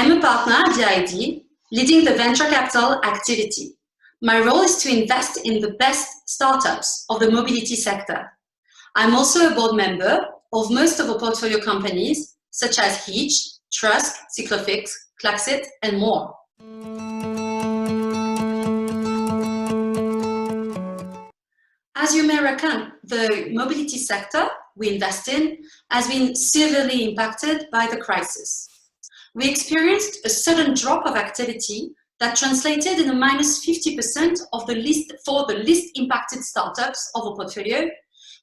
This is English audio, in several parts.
I'm a partner at Adelaïde, leading the venture capital activity. My role is to invest in the best startups of the mobility sector. I'm also a board member of most of our portfolio companies, such as Hitch, Trusk, Cyclofix, Klaxit, and more. As you may reckon, the mobility sector we invest in has been severely impacted by the crisis. We experienced a sudden drop of activity that translated in a minus 50% of the list for the least impacted startups of our portfolio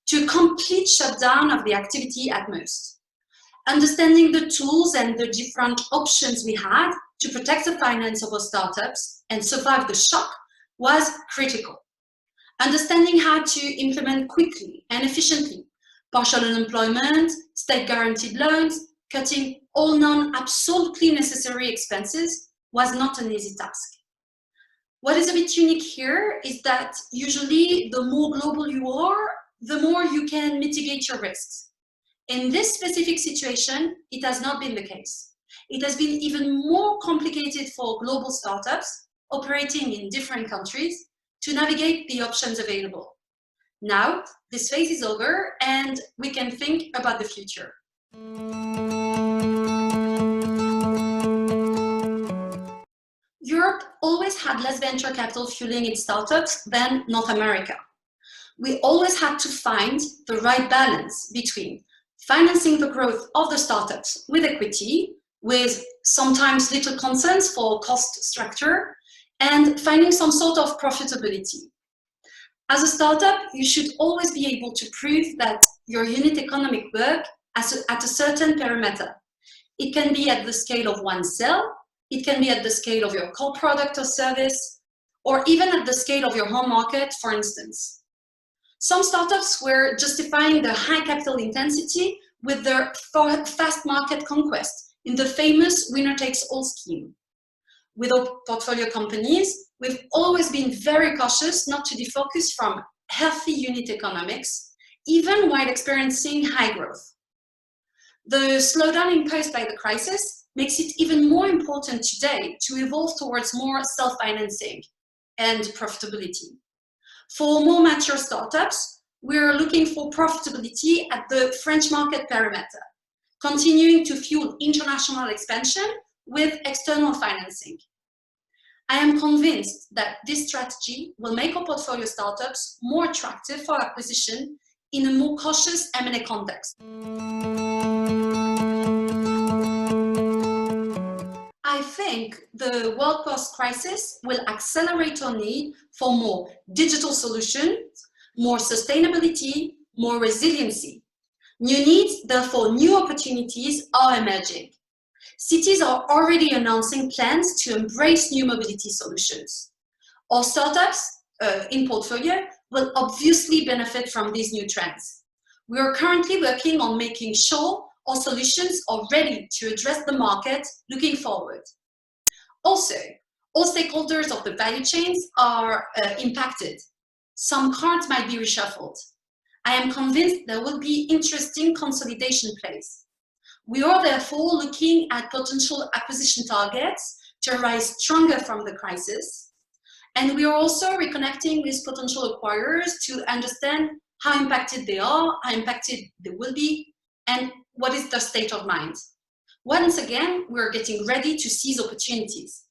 to a complete shutdown of the activity at most. Understanding the tools and the different options we had to protect the finance of our startups and survive the shock was critical. Understanding how to implement quickly and efficiently partial unemployment, state-guaranteed loans, cutting all non-absolutely necessary expenses was not an easy task. What is a bit unique here is that usually the more global you are, the more you can mitigate your risks. In this specific situation, it has not been the case. It has been even more complicated for global startups operating in different countries to navigate the options available. Now, this phase is over and we can think about the future. Europe always had less venture capital fueling its startups than North America. We always had to find the right balance between financing the growth of the startups with equity, with sometimes little concerns for cost structure, and finding some sort of profitability. As a startup, you should always be able to prove that your unit economic work at a certain parameter. It can be at the scale of one cell, it can be at the scale of your core product or service, or even at the scale of your home market, for instance. Some startups were justifying the high capital intensity with their fast market conquest in the famous winner-takes-all scheme. With our portfolio companies, we've always been very cautious not to defocus from healthy unit economics, even while experiencing high growth. The slowdown imposed by the crisis makes it even more important today to evolve towards more self-financing and profitability. For more mature startups, we're looking for profitability at the French market parameter, continuing to fuel international expansion with external financing. I am convinced that this strategy will make our portfolio startups more attractive for acquisition in a more cautious M&A context. I think the world post-crisis will accelerate our need for more digital solutions, more sustainability, more resiliency. New needs, therefore new opportunities are emerging. Cities are already announcing plans to embrace new mobility solutions. Our startups in portfolio will obviously benefit from these new trends. We are currently working on making sure our solutions are ready to address the market looking forward. Also, all stakeholders of the value chains are impacted. Some cards might be reshuffled. I am convinced there will be interesting consolidation plays. We are therefore looking at potential acquisition targets to rise stronger from the crisis. And we are also reconnecting with potential acquirers to understand how impacted they are, how impacted they will be, and what is their state of mind. Once again, we're getting ready to seize opportunities.